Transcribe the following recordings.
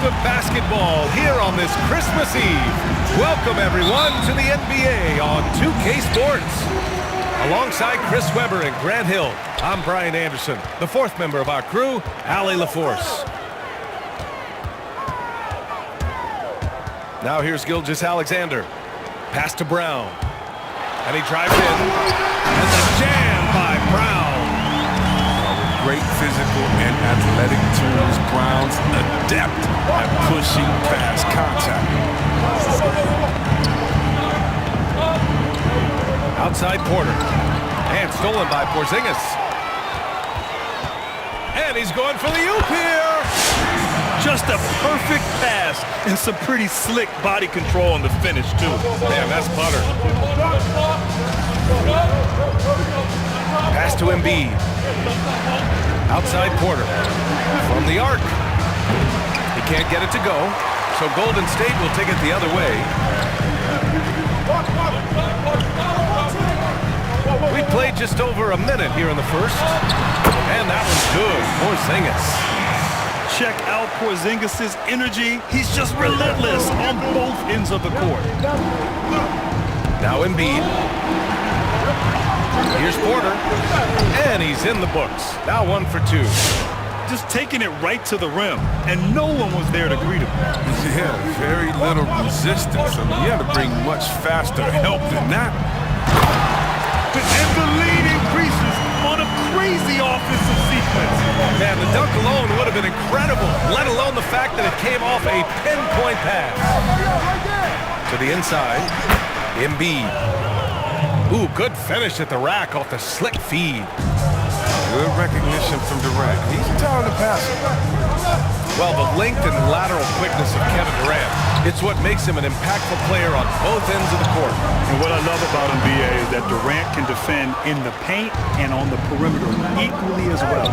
of basketball here on this Christmas Eve. Welcome, everyone, to the NBA on 2K Sports. Alongside Chris Webber and Grant Hill, I'm Brian Anderson, the fourth member of our crew, Allie LaForce. Now here's Gilgeous-Alexander. Pass to Brown. And he drives in. And the jam by Brown. Great physical and athletic tools. Brown's adept at pushing past contact. Outside Porter. And stolen by Porzingis. And he's going for the oop here. Just a perfect pass and some pretty slick body control on the finish, too. Man, that's butter. Pass to Embiid. Outside Porter. From the arc. He can't get it to go, so Golden State will take it the other way. We played just over a minute here in the first. And that was good. Porzingis. Check out Porzingis' energy. He's just relentless on both ends of the court. Now Embiid. Here's Porter. And he's in the books. Now 1 for 2. Just taking it right to the rim, and no one was there to greet him. Yeah, very little resistance. I mean, you had to bring much faster help than that. And the lead increases on a crazy offensive sequence. Man, the dunk alone would have been incredible, let alone the fact that it came off a pinpoint pass. To the inside, Embiid. Ooh, good finish at the rack off the slick feed. Good recognition from Durant. He's a talented passer. Well, the length and lateral quickness of Kevin Durant, it's what makes him an impactful player on both ends of the court. And what I love about him, BA, is that Durant can defend in the paint and on the perimeter equally as well.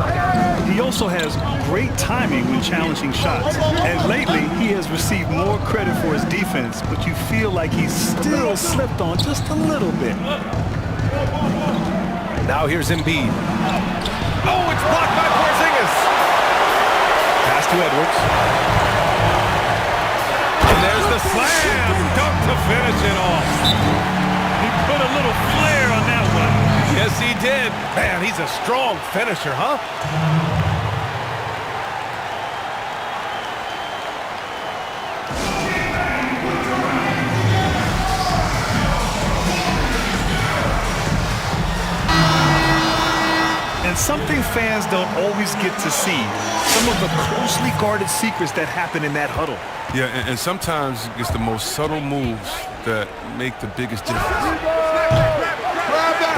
He also has great timing when challenging shots. And lately, he has received more credit for his defense, but you feel like he's still slipped on just a little bit. Now here's Embiid. Oh, it's blocked by Porzingis. Pass to Edwards. And there's the slam. Dunk to finish it off. He put a little flair on that one. Yes, he did. Man, he's a strong finisher, huh? And something fans don't always get to see, some of the closely guarded secrets that happen in that huddle. Yeah, and sometimes it's the most subtle moves that make the biggest difference.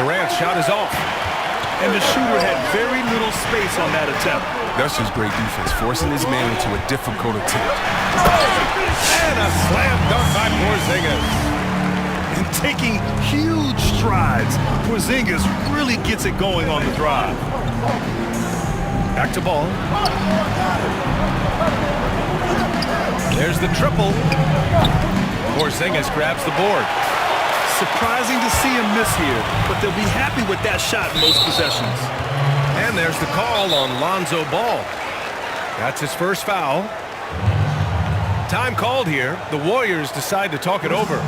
Durant's shot is off. And the shooter had very little space on that attempt. That's just great defense, forcing his man into a difficult attempt. And a slam dunk by Porzingis. And taking huge strides, Porzingis really gets it going on the drive. Back to ball. There's the triple. Porzingis grabs the board. Surprising to see him miss here, but they'll be happy with that shot in most possessions. And there's the call on Lonzo Ball. That's his first foul. Time called here. The Warriors decide to talk it over.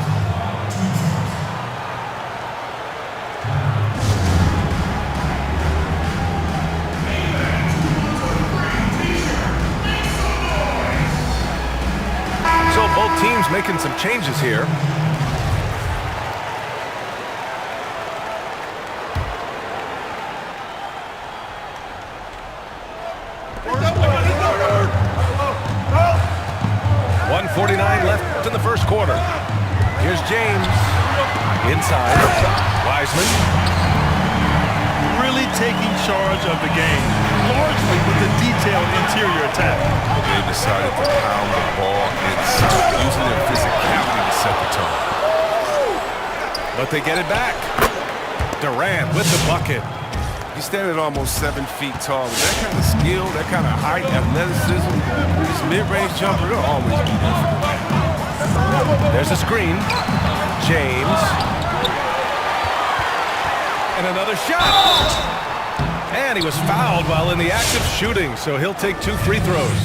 So both teams making some changes here. Left in the first quarter. Here's James. Inside. Wiseman. Really taking charge of the game, largely with the detailed interior attack. They decided to pound the ball inside, using their physicality to set the tone. But they get it back. Durant with the bucket. He's standing almost 7 feet tall. With that kind of skill, that kind of height, athleticism, his mid-range jumper, he'll always be there for the man. There's a screen. James. And another shot. And he was fouled while in the act of shooting, so he'll take 2 free throws.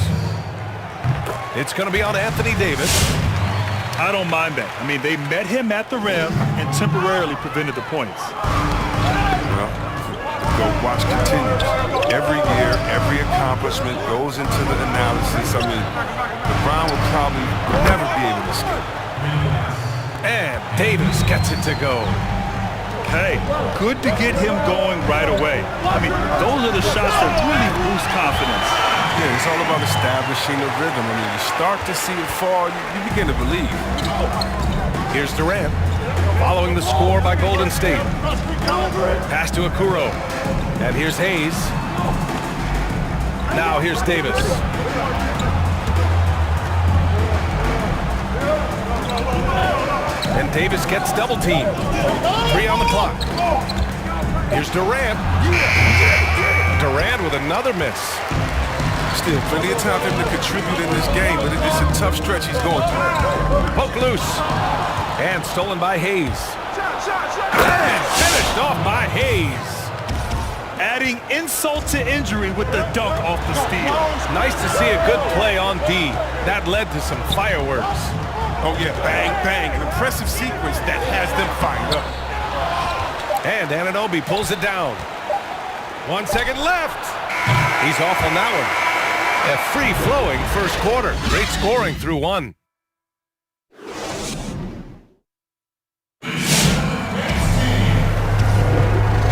It's going to be on Anthony Davis. I don't mind that. I mean, they met him at the rim and temporarily prevented the points. Well, the watch continues. Every year, every accomplishment goes into the analysis. I mean, LeBron will probably never be able to skip. And Davis gets it to go. Hey, good to get him going right away. I mean, those are the shots that really boost confidence. Yeah, it's all about establishing the rhythm. I mean, you start to see it fall, you begin to believe. Here's Durant, following the score by Golden State. Pass to Okoro. And here's Hayes. Now here's Davis. And Davis gets double teamed. 3 on the clock. Here's Durant. Durant with another miss. Still plenty of time for him to contribute in this game, but it's a tough stretch he's going through. Poke loose. And stolen by Hayes. And finished off by Hayes. Adding insult to injury with the dunk off the steal. Nice to see a good play on D. That led to some fireworks. Oh yeah, bang, bang. An impressive sequence that has them fired up. And Anunoby pulls it down. 1 second left. He's off on that one. A free-flowing first quarter. Great scoring through one.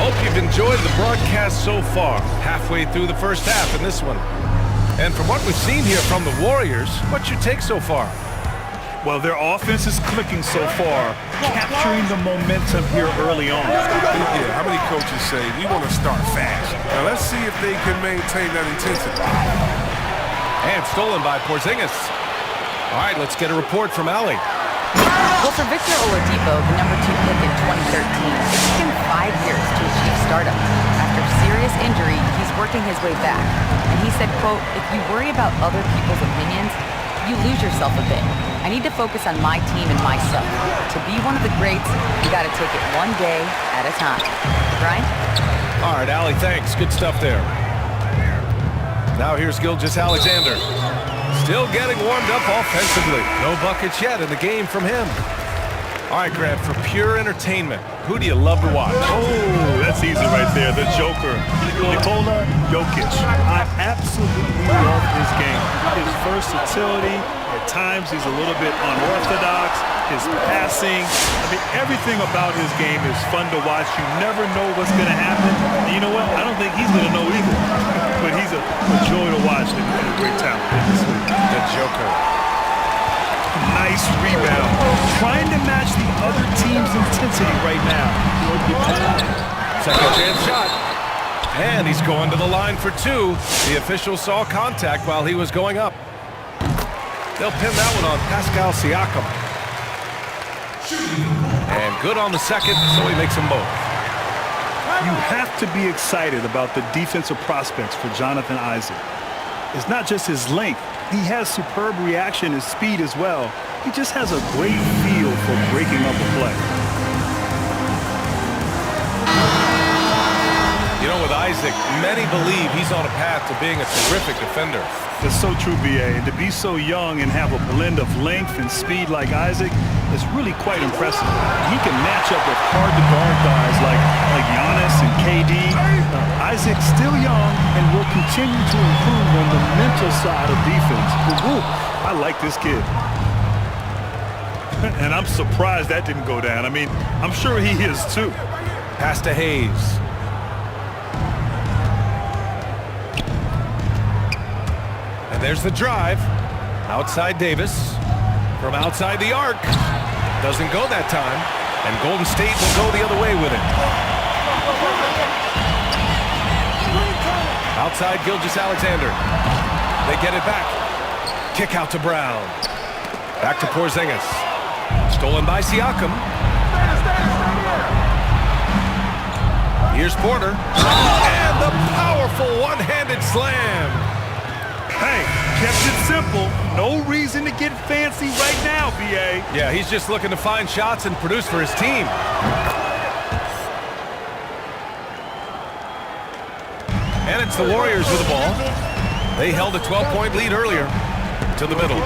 Hope you've enjoyed the broadcast so far. Halfway through the first half in this one. And from what we've seen here from the Warriors, what's your take so far? Well, their offense is clicking so far, capturing the momentum here early on. Yeah, how many coaches say, we want to start fast? Now, let's see if they can maintain that intensity. And stolen by Porzingis. All right, let's get a report from Allie. Well, for Victor Oladipo, the number 2 pick in 2013, it took him 5 years to achieve stardom. After serious injury, he's working his way back. And he said, quote, if you worry about other people's opinions, you lose yourself a bit. I need to focus on my team and myself. To be one of the greats, you got to take it one day at a time. Brian? All right, Allie, thanks. Good stuff there. Now here's Gilgeous-Alexander. Still getting warmed up offensively. No buckets yet in the game from him. All right, Grant, for pure entertainment, who do you love to watch? Oh, that's easy right there. The Joker, Nikola Jokic. I absolutely love his game. His versatility. At times, he's a little bit unorthodox. His passing. I mean, everything about his game is fun to watch. You never know what's going to happen. And you know what? I don't think he's going to know either. But he's a joy to watch and a great talent in this league. The Joker. Nice rebound. Trying to match the other team's intensity right now. Second chance shot. And he's going to the line for 2. The official saw contact while he was going up. They'll pin that one on Pascal Siakam. And good on the second, so he makes them both. You have to be excited about the defensive prospects for Jonathan Isaac. It's not just his length. He has superb reaction and speed as well. He just has a great feel for breaking up a play. You know, with Isaac, many believe he's on a path to being a terrific defender. That's so true, B.A. And to be so young and have a blend of length and speed like Isaac is really quite impressive. He can match up with hard-to-guard guys like Giannis and KD. Isaac's still young and will continue to improve on the mental side of defense. But, I like this kid. And I'm surprised that didn't go down. I mean, I'm sure he is too. Pass to Hayes. And there's the drive. Outside Davis. From outside the arc. Doesn't go that time. And Golden State will go the other way with it. Outside Gilgeous-Alexander. They get it back. Kick out to Brown. Back to Porzingis. Stolen by Siakam. Here's Porter. And the powerful one-handed slam. Hey, kept it simple. No reason to get fancy right now, B.A. Yeah, he's just looking to find shots and produce for his team. And it's the Warriors with the ball. They held a 12-point lead earlier. to the middle.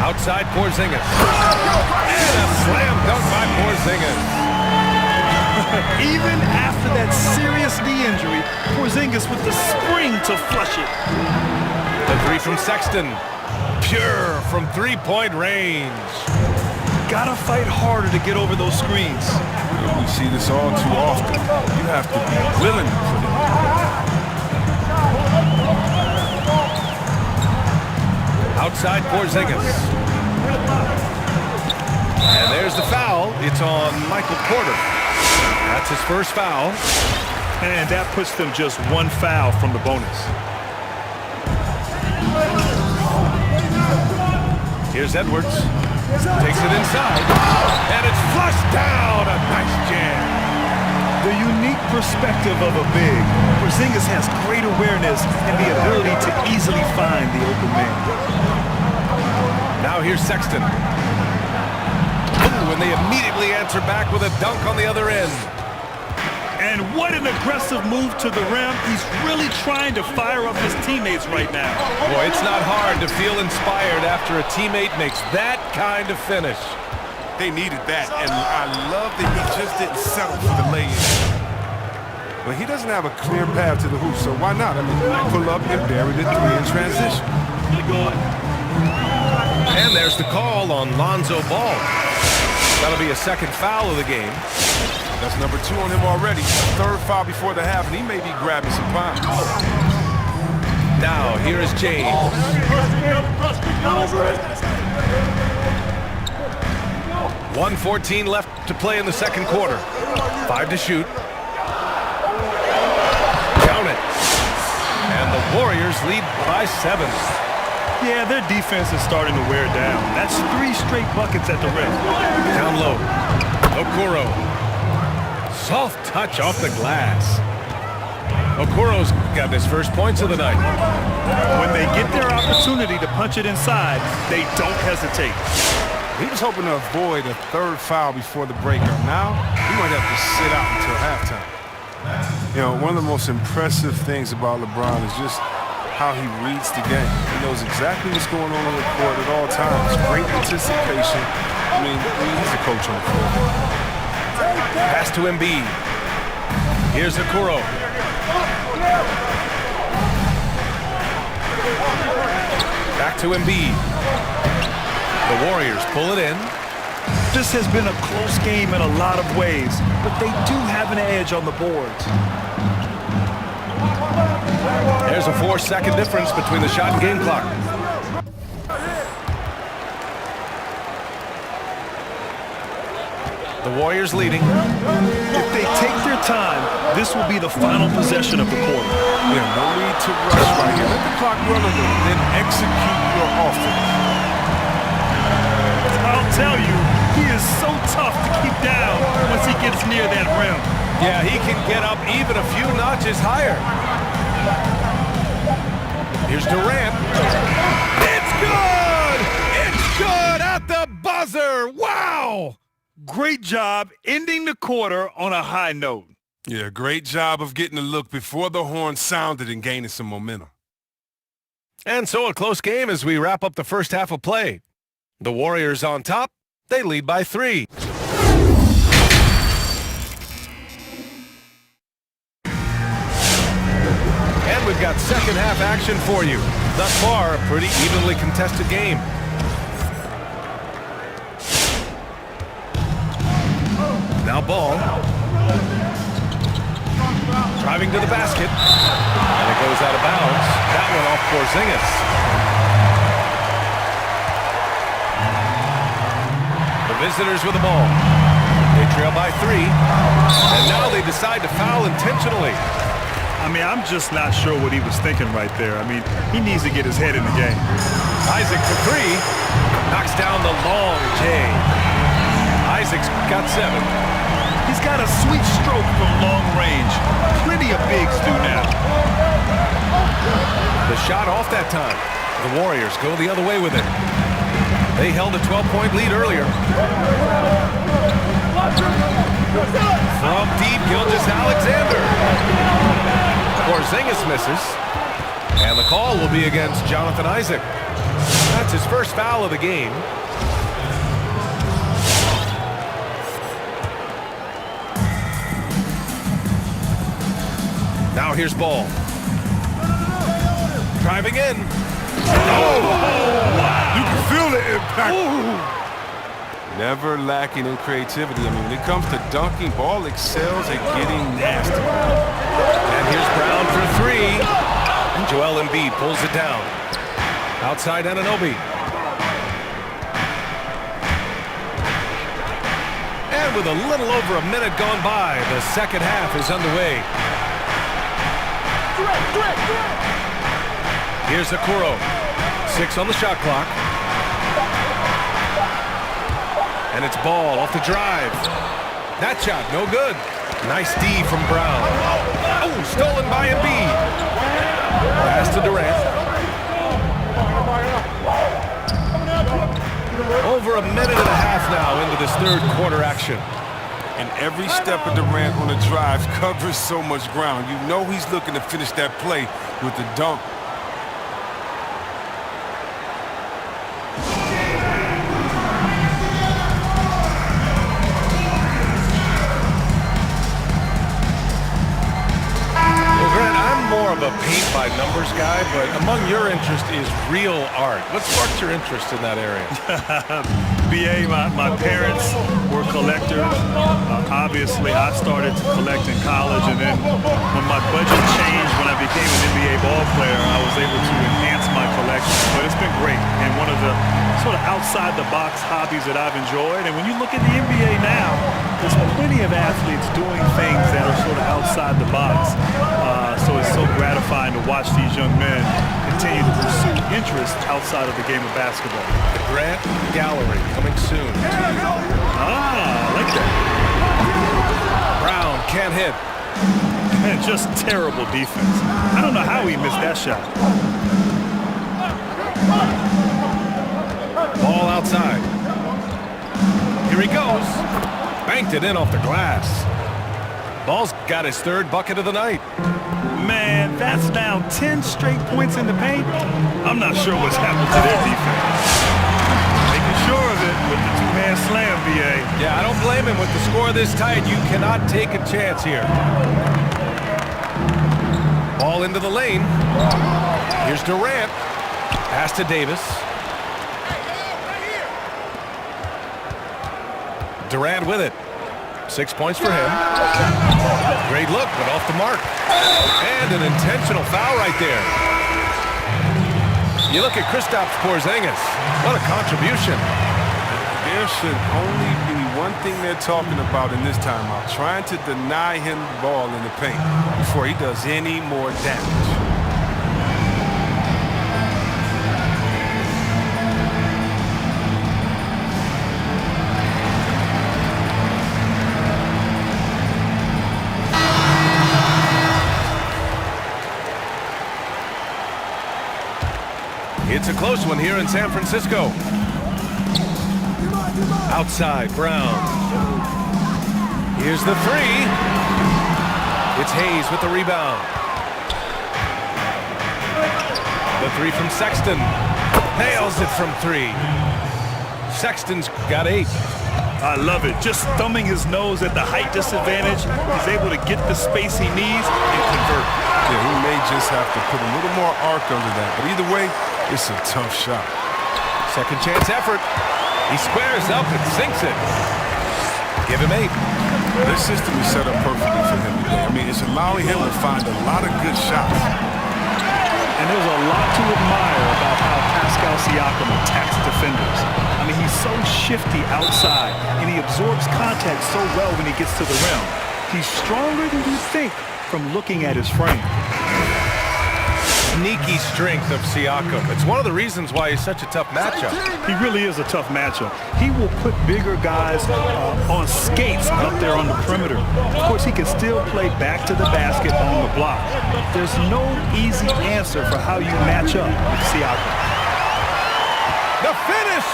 Outside Porzingis. And a slam dunk by Porzingis. Even after that serious knee injury, Porzingis with the spring to flush it. The three from Sexton. Pure from three-point range. Gotta fight harder to get over those screens. We see this all too often. You have to be willing to put it in. Outside Porzingis. And there's the foul. It's on Michael Porter. That's his first foul. And that puts them just one foul from the bonus. Here's Edwards. Takes it inside. And it's flushed down. A nice jam. The unique perspective of a big. Porzingis has great awareness and the ability to easily find the open man. Now here's Sexton. Ooh, and they immediately answer back with a dunk on the other end. And what an aggressive move to the rim. He's really trying to fire up his teammates right now. Boy, it's not hard to feel inspired after a teammate makes that kind of finish. They needed that, and I love that he just didn't settle for the lay-in. But he doesn't have a clear path to the hoop, so why not? I mean, pull up and bury the three in transition. And there's the call on Lonzo Ball. That'll be a second foul of the game. That's number 2 on him already. Third foul before the half, and he may be grabbing some pounds. Now, here is James. 1:14 left to play in the second quarter. 5 to shoot. Count it. And the Warriors lead by 7. Yeah, their defense is starting to wear down. That's 3 straight buckets at the rim. Down low. Okoro. Soft touch off the glass. Okoro's got his first points of the night. When they get their opportunity to punch it inside, they don't hesitate. He was hoping to avoid a third foul before the breakup. Now, he might have to sit out until halftime. You know, one of the most impressive things about LeBron is just how he reads the game. He knows exactly what's going on the court at all times. Great anticipation. I mean, he's a coach on the floor. Pass to Embiid. Here's Okoro. Back to Embiid. The Warriors pull it in. This has been a close game in a lot of ways, but they do have an edge on the boards. There's a 4-second difference between the shot and game clock. The Warriors leading. If they take their time, this will be the final possession of the quarter. Yeah, no need to rush right here. Let the clock run a little, then execute your offense. I'll tell you, he is so tough to keep down once he gets near that rim. Yeah, he can get up even a few notches higher. Here's Durant. It's good! It's good at the buzzer! Wow! Great job ending the quarter on a high note. Yeah, great job of getting a look before the horn sounded and gaining some momentum. And so a close game as we wrap up the first half of play. The Warriors on top. They lead by 3. And we've got second half action for you. Thus far, a pretty evenly contested game. Now Ball. Driving to the basket. And it goes out of bounds. That one off Porzingis. Visitors with the ball. They trail by 3. And now they decide to foul intentionally. I mean, I'm just not sure what he was thinking right there. I mean, he needs to get his head in the game. Isaac for 3. Knocks down the long J. Isaac's got 7. He's got a sweet stroke from long range. Plenty of bigs do now. The shot off that time. The Warriors go the other way with it. They held a 12-point lead earlier. From deep, Gilgeous-Alexander. Porzingis misses. And the call will be against Jonathan Isaac. That's his first foul of the game. Now here's Ball. Driving in. Oh! You can feel the impact. Ooh. Never lacking in creativity. I mean, when it comes to dunking, Ball excels at getting nasty. And here's Brown for three. And Joel Embiid pulls it down. Outside Anunoby. And with a little over a minute gone by, the second half is underway. Here's Okoro. 6 on the shot clock. And it's Ball off the drive. That shot, no good. Nice D from Brown. Oh, stolen by Embiid. Pass to Durant. Over a minute and a half now into this third quarter action. And every step of Durant on the drive covers so much ground. You know he's looking to finish that play with the dunk. More of a paint-by-numbers guy, but among your interest is real art. What sparked your interest in that area? BA, my parents were collectors. Obviously, I started to collect in college, and then when my budget changed when I became an NBA ball player, I was able to enhance my collection. But it's been great, and one of the sort of outside-the-box hobbies that I've enjoyed. And when you look at the NBA now, there's plenty of athletes doing things that are sort of outside the box. So it's so gratifying to watch these young men continue to pursue interest outside of the game of basketball. The Grant Gallery coming soon. I like that. Brown can't hit. Man, just terrible defense. I don't know how he missed that shot. Ball outside. Here he goes. Banked it in off the glass. Ball's got his third bucket of the night. Man, that's now 10 straight points in the paint. I'm not sure what's happened to their defense. Making sure of it with the two-man slam, BA. Yeah, I don't blame him with the score this tight. You cannot take a chance here. Ball into the lane. Here's Durant. Pass to Davis. Durant with it. 6 points for him. Great look, but off the mark. And an intentional foul right there. You look at Kristaps Porzingis. What a contribution. There should only be one thing they're talking about in this timeout. Trying to deny him the ball in the paint before he does any more damage. It's a close one here in San Francisco. Outside, Brown. Here's the three. It's Hayes with the rebound. The three from Sexton. Nails it from three. Sexton's got 8. I love it. Just thumbing his nose at the height disadvantage. He's able to get the space he needs and convert. Yeah, he may just have to put a little more arc under that. But either way, it's a tough shot. Second chance effort. He squares up and sinks it. Give him 8. This system is set up perfectly for him today. I mean, it's allowing him to find a lot of good shots. And there's a lot to admire about how Pascal Siakam attacks defenders. I mean, he's so shifty outside, and he absorbs contact so well when he gets to the rim. He's stronger than you think from looking at his frame. Sneaky strength of Siakam. It's one of the reasons why he's such a tough matchup. He really is a tough matchup. He will put bigger guys on skates up there on the perimeter. Of course, he can still play back to the basket on the block. There's no easy answer for how you match up with Siakam. The finish!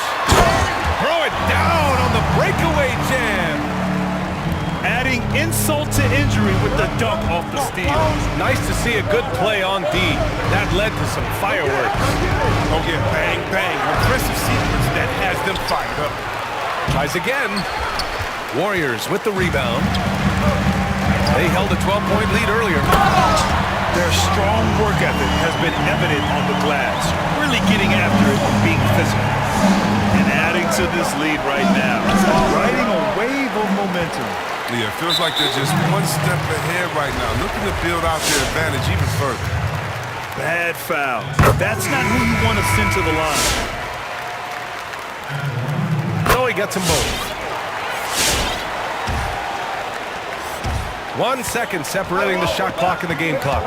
Throw it down on the breakaway jam. Addy, adding insult to injury with the dunk off the steal. Nice to see a good play on D. That led to some fireworks. Oh, yeah, bang, bang. An impressive sequence that has them fired up. Tries again. Warriors with the rebound. They held a 12-point lead earlier. Their strong work ethic has been evident on the glass, really getting after it and being physical. And adding to this lead right now, riding a wave of momentum. Yeah, it feels like they're just one step ahead right now, looking to build out their advantage even further. Bad foul. That's not who you want to send to the line. So he gets them both. 1 second separating the shot clock and the game clock.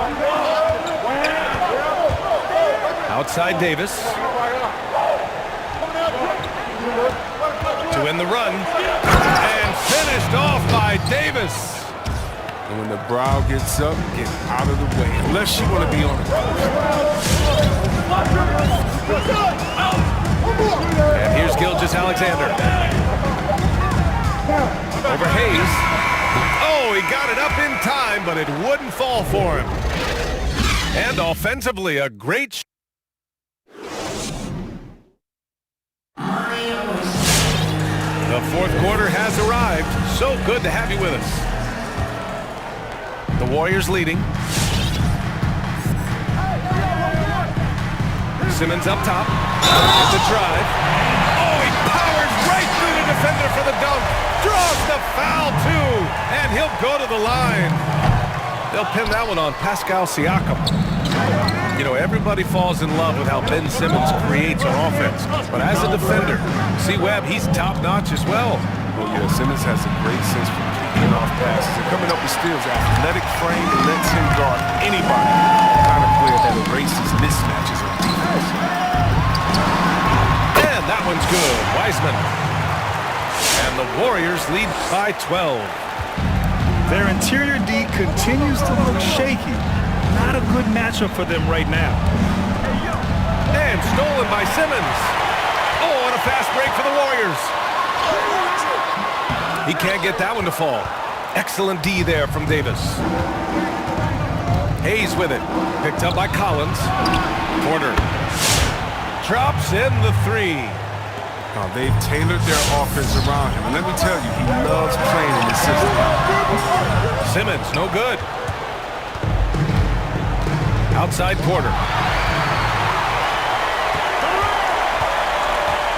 Outside Davis. To win the run. And finished off by Davis. And when the brow gets up, get out of the way. Unless you want to be on the post. And here's Gilgeous-Alexander. Over Hayes. Oh, he got it up in time, but it wouldn't fall for him. And offensively, a great The fourth quarter has arrived. So good to have you with us. The Warriors leading. Simmons up top. It's a drive. Oh, he powers right through the defender for the dunk. Draws the foul, too. And he'll go to the line. They'll pin that one on Pascal Siakam. You know, everybody falls in love with how Ben Simmons creates on offense. But as a defender, see Webb, he's top-notch as well. Oh, yeah, Simmons has a great sense for picking off passes and coming up with steals. Athletic frame that lets him guard anybody. The kind of player that erases mismatches on defense. And that one's good. Wiseman. And the Warriors lead by 12. Their interior D continues to look shaky. Not a good matchup for them right now. And stolen by Simmons. Oh, and a fast break for the Warriors. He can't get that one to fall. Excellent D there from Davis. Hayes with it. Picked up by Collins. Porter drops in the three. Oh, they've tailored their offense around him. And let me tell you, he loves playing in this system. Simmons, no good. Outside Porter.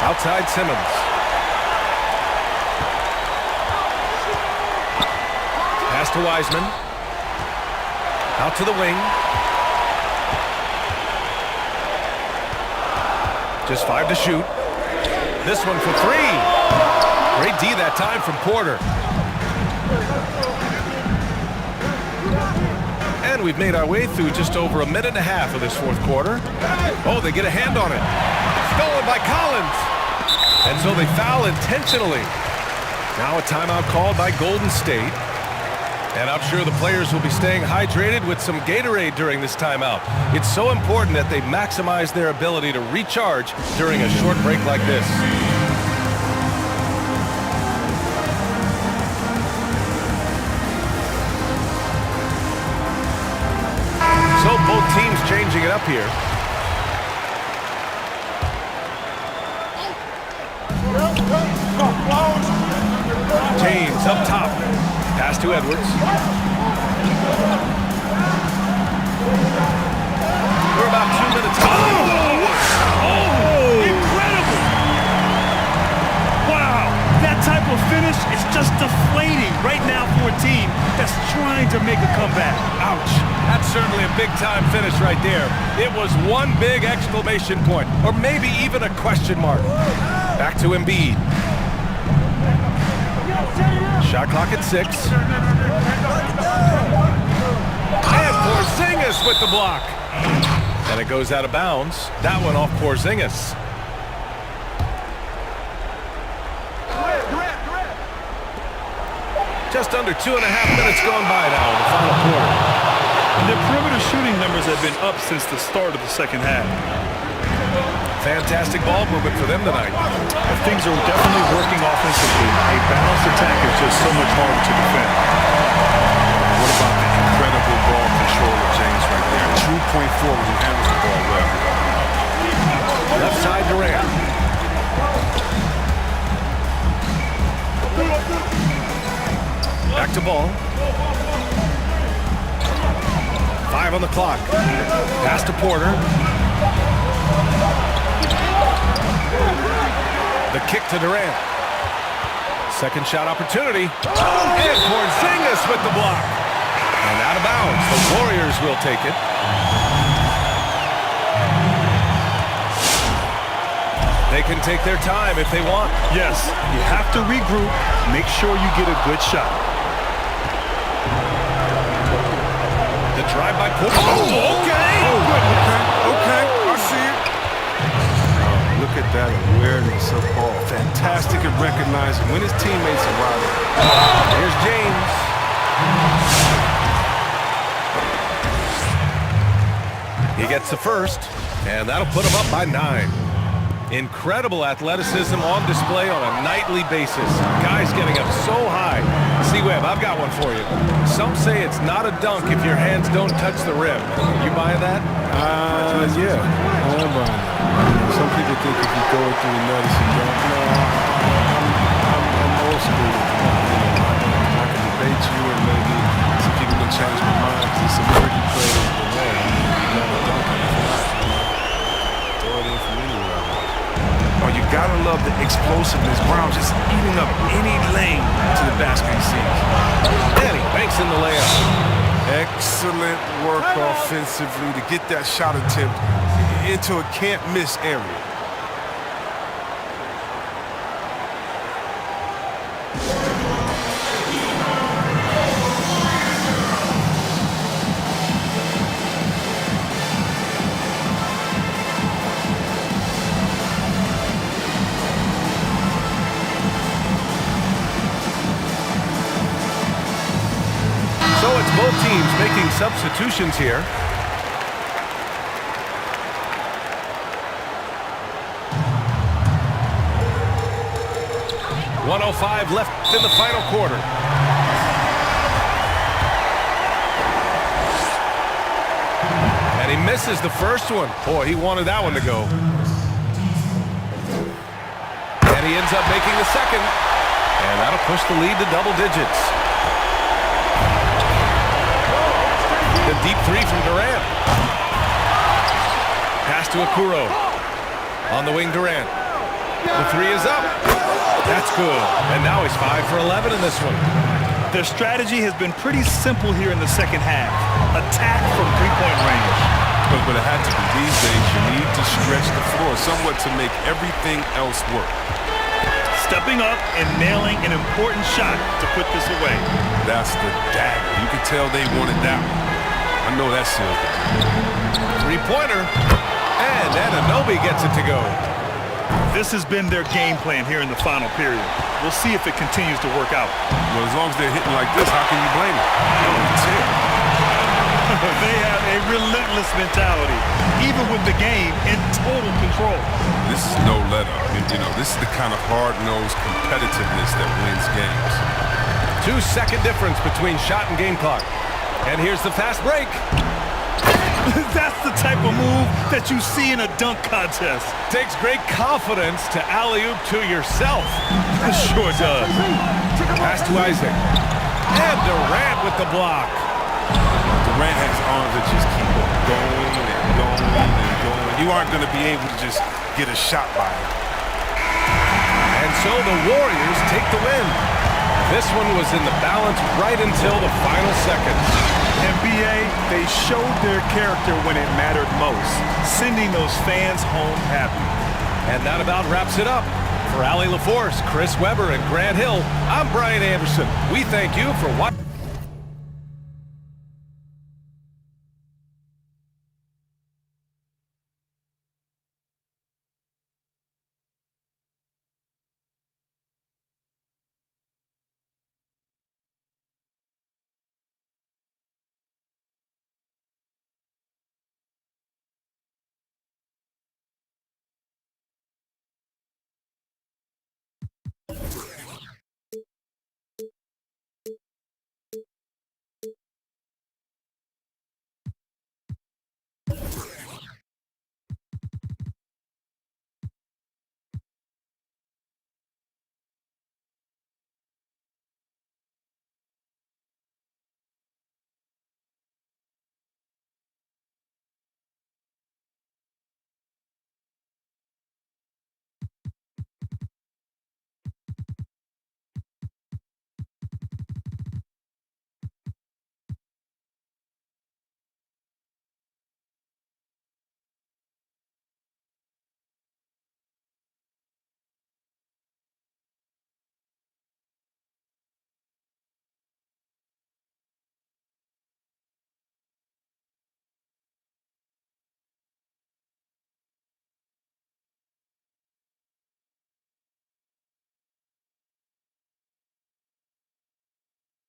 Outside Simmons. Pass to Wiseman. Out to the wing. Just 5 to shoot. This one for 3. Great D that time from Porter. And we've made our way through just over a minute and a half of this fourth quarter. Oh, they get a hand on it. Stolen by Collins. And so they foul intentionally. Now a timeout called by Golden State. And I'm sure the players will be staying hydrated with some Gatorade during this timeout. It's so important that they maximize their ability to recharge during a short break like this. So both teams changing it up here. James up top. Pass to Edwards. We're about 2 minutes. Oh, incredible! Wow, that type of finish is just deflating right now for a team that's trying to make a comeback. Ouch. That's certainly a big-time finish right there. It was one big exclamation point, or maybe even a question mark. Back to Embiid. Shot clock at 6. And Porzingis with the block. And it goes out of bounds. That one off Porzingis. Just under 2.5 minutes gone by now in the final quarter. Their perimeter shooting numbers have been up since the start of the second half. Fantastic ball movement for them tonight. Things are definitely working offensively. A balanced attack is just so much harder to defend. forward and handles the ball well. Left side Durant. Back to ball. 5 on the clock. Pass to Porter. The kick to Durant. Second shot opportunity. And Porzingis with the block. And out of bounds. The Warriors will take it. They can take their time if they want. Yes, you have to regroup. Make sure you get a good shot. The drive by Porter. Oh, okay. Okay, I see it. Look at that awareness of ball. Fantastic at recognizing when his teammates are riding. Here's James. He gets the first, and that'll put him up by 9. Incredible athleticism on display on a nightly basis. Guys getting up so high. C-Web, I've got one for you. Some say it's not a dunk if your hands don't touch the rim. You buying that? Yeah, I am buying that. Some people think if you go through the net, it's a dunk. No, I'm old school. I can debate you, and maybe some people can change my mind because it's some pretty plays, but man, I'm not a dunk. Throw it in from anywhere. Oh, you gotta love the explosiveness. Brown just eating up any lane to the basket he sees. And he banks in the layup. Excellent work offensively to get that shot attempt into a can't-miss area. So it's both teams making substitutions here. .105 left in the final quarter. And he misses the first one. Boy, he wanted that one to go. And he ends up making the second. And that'll push the lead to double digits. The deep three from Durant. Pass to Okoro. On the wing, Durant. The three is up. That's good. And now he's 5 for 11 in this one. Their strategy has been pretty simple here in the second half. Attack from three-point range. But it had to be. These days, you need to stretch the floor somewhat to make everything else work. Stepping up and nailing an important shot to put this away. That's the dagger. You could tell they wanted that one. I know that sealed it. Three-pointer. And Anunoby gets it to go. This has been their game plan here in the final period. We'll see if it continues to work out. Well, as long as they're hitting like this, how can you blame it? That's it. They have a relentless mentality, even with the game in total control. This is no let-up. You know, this is the kind of hard-nosed competitiveness that wins games. 2-second difference between shot and game clock. And here's the fast break. That's the type of move that you see in a dunk contest. Takes great confidence to alley-oop to yourself. Sure does. Pass to Isaac. And Durant with the block. Durant has arms that just keep on going and going and going. You aren't going to be able to just get a shot by him. And so the Warriors take the win. This one was in the balance right until the final seconds. NBA, they showed their character when it mattered most, sending those fans home happy. And that about wraps it up. For Allie LaForce, Chris Webber, and Grant Hill, I'm Brian Anderson. We thank you for watching.